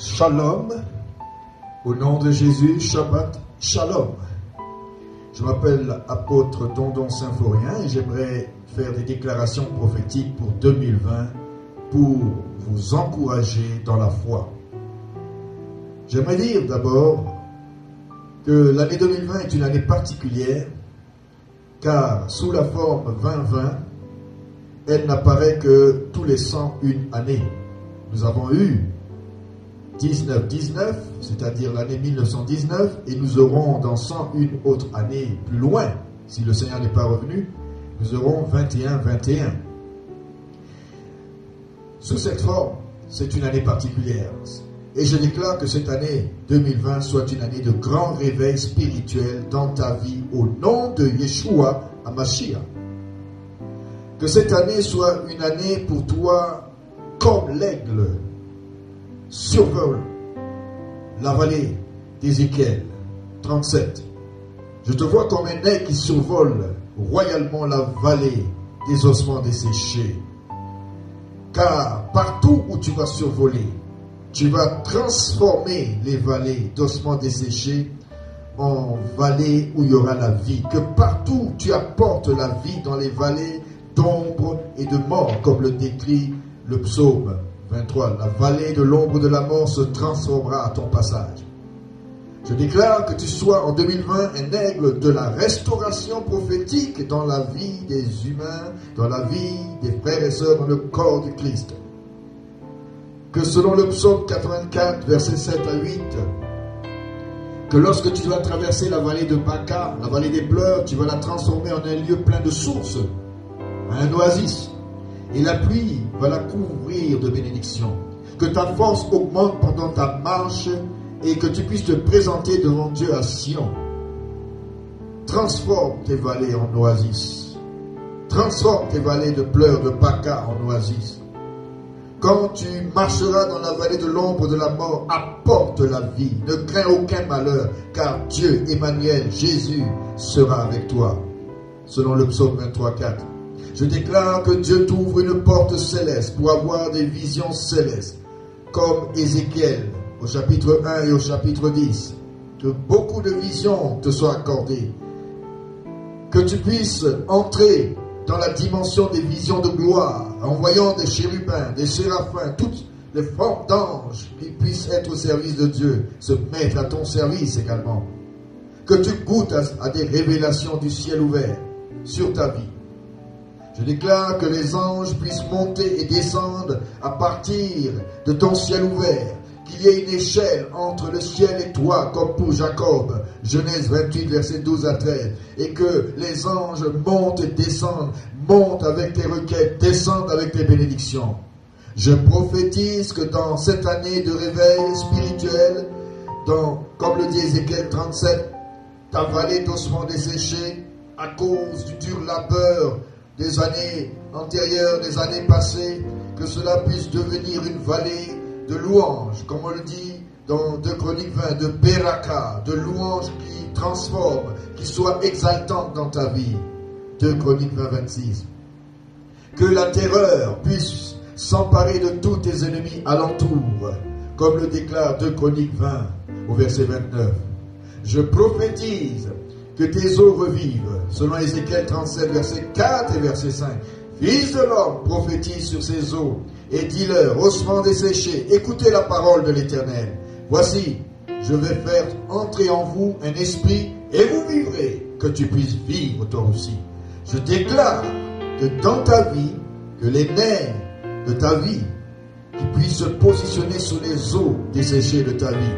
Shalom, au nom de Jésus, Shabbat Shalom. Je m'appelle apôtre Dondon Symphorien et j'aimerais faire des déclarations prophétiques pour 2020 pour vous encourager dans la foi. J'aimerais dire d'abord que l'année 2020 est une année particulière car sous la forme 2020, elle n'apparaît que tous les 101 années. Nous avons eu 1919, c'est-à-dire l'année 1919, et nous aurons dans 101 autres années plus loin, si le Seigneur n'est pas revenu, nous aurons 21-21. Sous cette forme, c'est une année particulière. Et je déclare que cette année 2020 soit une année de grand réveil spirituel dans ta vie au nom de Yeshua HaMashiach. Que cette année soit une année pour toi comme l'aigle survole la vallée d'Ézéchiel 37. Je te vois comme un aigle qui survole royalement la vallée des ossements desséchés. Car partout où tu vas survoler, tu vas transformer les vallées d'ossements desséchés en vallées où il y aura la vie. Que partout tu apportes la vie dans les vallées d'ombre et de mort, comme le décrit le psaume 23. La vallée de l'ombre de la mort se transformera à ton passage. Je déclare que tu sois en 2020 un aigle de la restauration prophétique dans la vie des humains, dans la vie des frères et sœurs dans le corps du Christ. Que selon le psaume 84, versets 7 à 8, que lorsque tu vas traverser la vallée de Baca, la vallée des pleurs, tu vas la transformer en un lieu plein de sources, un oasis. Et la pluie va la couvrir de bénédictions. Que ta force augmente pendant ta marche et que tu puisses te présenter devant Dieu à Sion. Transforme tes vallées en oasis. Transforme tes vallées de pleurs de Baca en oasis. Quand tu marcheras dans la vallée de l'ombre de la mort, apporte la vie. Ne crains aucun malheur, car Dieu, Emmanuel, Jésus, sera avec toi. Selon le psaume 23:4. Je déclare que Dieu t'ouvre une porte céleste pour avoir des visions célestes, comme Ézéchiel au chapitre 1 et au chapitre 10. Que beaucoup de visions te soient accordées. Que tu puisses entrer dans la dimension des visions de gloire, en voyant des chérubins, des séraphins, toutes les formes d'anges qui puissent être au service de Dieu, se mettre à ton service également. Que tu goûtes à des révélations du ciel ouvert sur ta vie. Je déclare que les anges puissent monter et descendre à partir de ton ciel ouvert, qu'il y ait une échelle entre le ciel et toi, comme pour Jacob, Genèse 28, versets 12 à 13, et que les anges montent et descendent, montent avec tes requêtes, descendent avec tes bénédictions. Je prophétise que dans cette année de réveil spirituel, comme le dit Ézéchiel 37, ta vallée d'ossements desséchés, à cause du dur labeur des années antérieures, des années passées, que cela puisse devenir une vallée de louanges, comme on le dit dans 2 Chroniques 20, de Beraka, de louanges qui transforment, qui soient exaltantes dans ta vie. 2 Chroniques 20, 26. Que la terreur puisse s'emparer de tous tes ennemis alentour, comme le déclare 2 Chroniques 20, au verset 29. Je prophétise que tes eaux revivent, selon Ézéchiel 37, verset 4 et verset 5. Fils de l'homme, prophétise sur ces eaux, et dis-leur, ossements desséchés, écoutez la parole de l'Éternel. Voici, je vais faire entrer en vous un esprit, et vous vivrez, que tu puisses vivre toi aussi. Je déclare que dans ta vie, que les nerfs de ta vie, qui puissent se positionner sur les eaux desséchées de ta vie,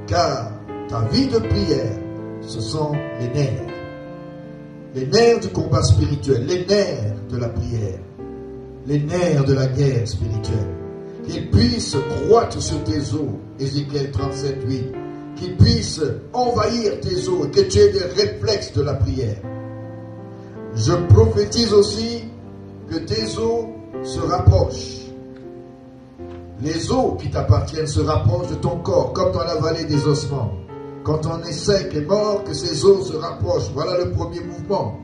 car ta vie de prière, ce sont les nerfs du combat spirituel, les nerfs de la prière, les nerfs de la guerre spirituelle. Qu'ils puissent croître sur tes eaux, Ézéchiel 37, 8, qu'ils puissent envahir tes eaux, que tu aies des réflexes de la prière. Je prophétise aussi que tes eaux se rapprochent. Les eaux qui t'appartiennent se rapprochent de ton corps, comme dans la vallée des ossements. Quand on est sec et mort, que ces os se rapprochent. Voilà le premier mouvement.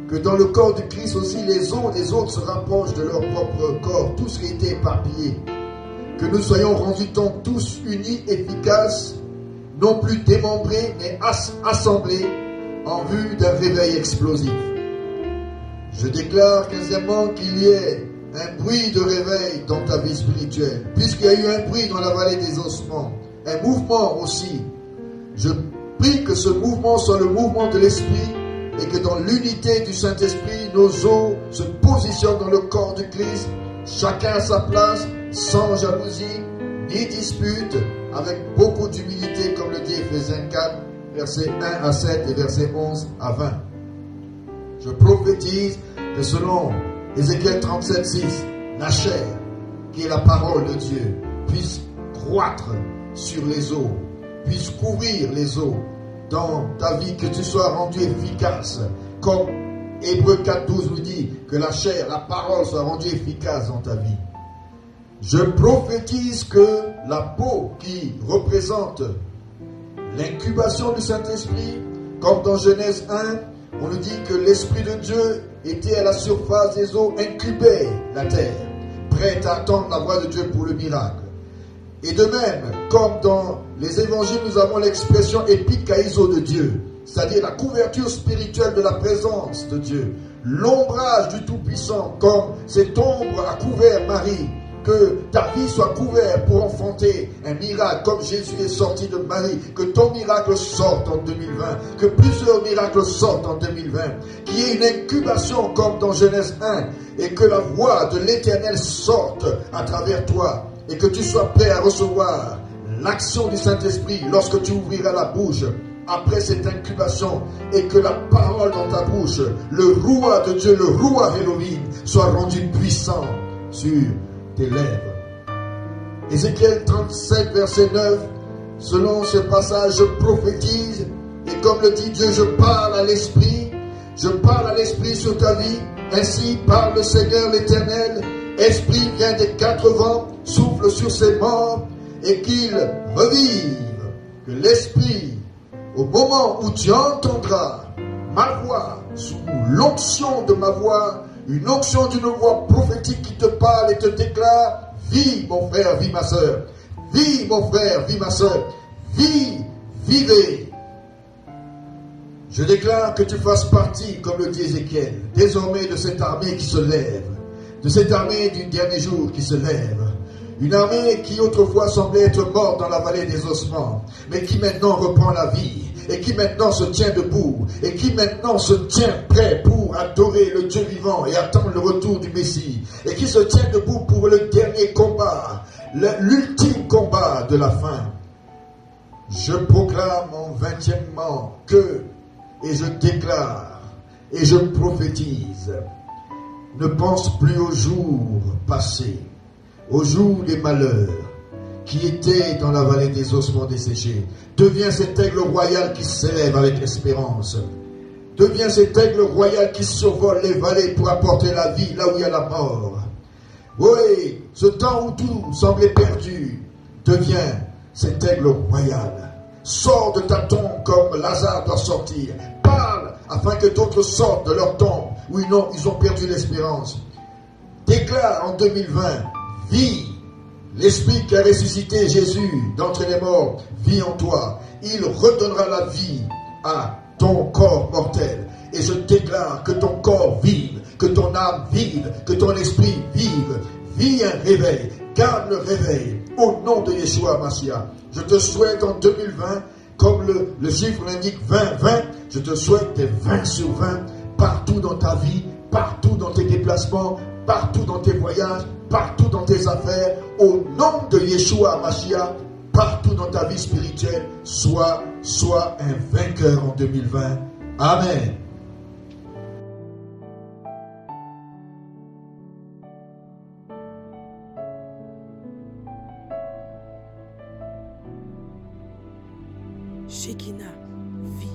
Que dans le corps du Christ aussi, les os des autres se rapprochent de leur propre corps. Tout ce qui était éparpillé. que nous soyons rendus donc tous unis, efficaces, non plus démembrés, mais assemblés en vue d'un réveil explosif. Je déclare, 15e, qu'il y ait un bruit de réveil dans ta vie spirituelle, puisqu'il y a eu un bruit dans la vallée des ossements, un mouvement aussi. Je prie que ce mouvement soit le mouvement de l'Esprit et que dans l'unité du Saint-Esprit, nos os se positionnent dans le corps du Christ, chacun à sa place, sans jalousie, ni dispute, avec beaucoup d'humilité, comme le dit Éphésiens 4, versets 1 à 7 et versets 11 à 20. Je prophétise que selon Ézéchiel 37, 6, la chair, qui est la parole de Dieu, puisse croître sur les eaux, puisse couvrir les eaux dans ta vie, que tu sois rendu efficace, comme Hébreux 4, 12 nous dit, que la chair, la parole soit rendue efficace dans ta vie. Je prophétise que la peau qui représente l'incubation du Saint-Esprit, comme dans Genèse 1, on nous dit que l'Esprit de Dieu était à la surface des eaux, incubait la terre, prête à attendre la voix de Dieu pour le miracle. Et de même, comme dans les évangiles, nous avons l'expression épikaïso de Dieu, c'est-à-dire la couverture spirituelle de la présence de Dieu, l'ombrage du Tout-Puissant, comme cette ombre a couvert Marie, que ta vie soit couverte pour enfanter un miracle, comme Jésus est sorti de Marie, que ton miracle sorte en 2020, que plusieurs miracles sortent en 2020, qu'il y ait une incubation comme dans Genèse 1, et que la voix de l'Éternel sorte à travers toi, et que tu sois prêt à recevoir l'action du Saint-Esprit lorsque tu ouvriras la bouche après cette incubation, et que la parole dans ta bouche, le roi de Dieu, le roi Elohim, soit rendu puissant sur tes lèvres. Ézéchiel 37, verset 9, selon ce passage, je prophétise, et comme le dit Dieu, je parle à l'Esprit sur ta vie, ainsi parle le Seigneur l'Éternel, Esprit vient des quatre vents, souffle sur ces morts, et qu'ils revivent, que l'Esprit, au moment où tu entendras ma voix, sous l'onction de ma voix, une onction d'une voix prophétique qui te parle et te déclare, vis mon frère, vis ma soeur, vis mon frère, vis ma soeur, vis, vivez. Je déclare que tu fasses partie, comme le dit Ézéchiel, désormais de cette armée qui se lève, de cette armée du dernier jour qui se lève. Une armée qui autrefois semblait être morte dans la vallée des ossements, mais qui maintenant reprend la vie, et qui maintenant se tient debout, et qui maintenant se tient prêt pour adorer le Dieu vivant et attendre le retour du Messie, et qui se tient debout pour le dernier combat, l'ultime combat de la fin. Je proclame en 20e que, et je déclare, et je prophétise, ne pense plus aux jours passés, aux jours des malheurs, qui était dans la vallée des ossements desséchés. Deviens cet aigle royal qui s'élève avec espérance. Deviens cet aigle royal qui survole les vallées pour apporter la vie là où il y a la mort. Oui, ce temps où tout semblait perdu, deviens cet aigle royal. Sors de ta tombe comme Lazare doit sortir. Parle afin que d'autres sortent de leur tombe où ils ont perdu l'espérance. Déclare en 2020, vis. L'Esprit qui a ressuscité Jésus d'entre les morts vit en toi. Il redonnera la vie à ton corps mortel. Et je déclare que ton corps vive, que ton âme vive, que ton esprit vive. Vis un réveil, garde le réveil au nom de Yeshua Mashiach. Je te souhaite en 2020, comme le chiffre l'indique 20-20, je te souhaite des 20 sur 20 partout dans ta vie, partout dans tes déplacements, partout dans tes voyages, partout dans tes affaires, au nom de Yeshua Mashiach, partout dans ta vie spirituelle, sois un vainqueur en 2020. Amen. Shekinah, vie.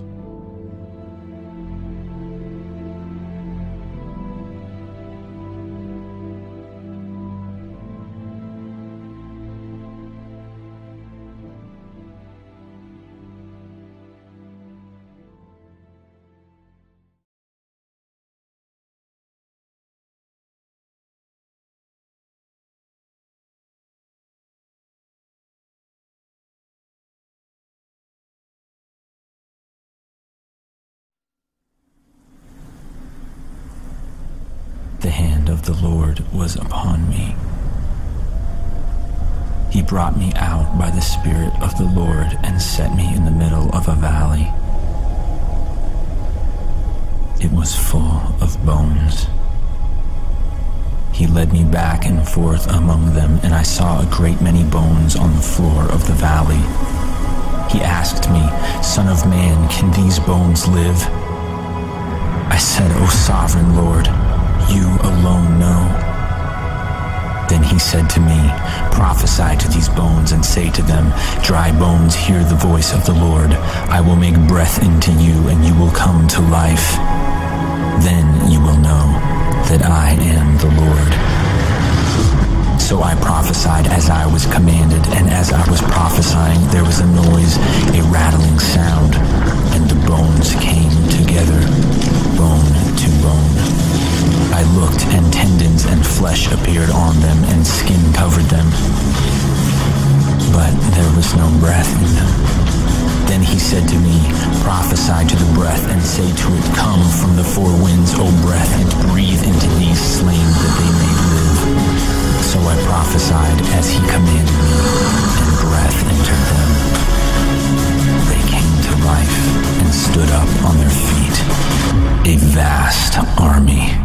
The hand of the Lord was upon me. He brought me out by the Spirit of the Lord and set me in the middle of a valley. It was full of bones. He led me back and forth among them, and I saw a great many bones on the floor of the valley. He asked me, "Son of man, can these bones live?" I said, "O sovereign Lord, you alone know." Then he said to me, "Prophesy to these bones and say to them, dry bones, hear the voice of the Lord. I will make breath into you, and you will come to life. Then you will know that I am the Lord." So I prophesied as I was commanded, and as I was prophesying, there was a noise, a rattling sound, and the bones came together, bone to bone. I looked, and tendons and flesh appeared on them, and skin covered them, but there was no breath in them. Then he said to me, "Prophesy to the breath, and say to it, come from the four winds, O breath, and breathe into these slain that they may live." So I prophesied as he commanded me, and breath entered them. They came to life and stood up on their feet, a vast army.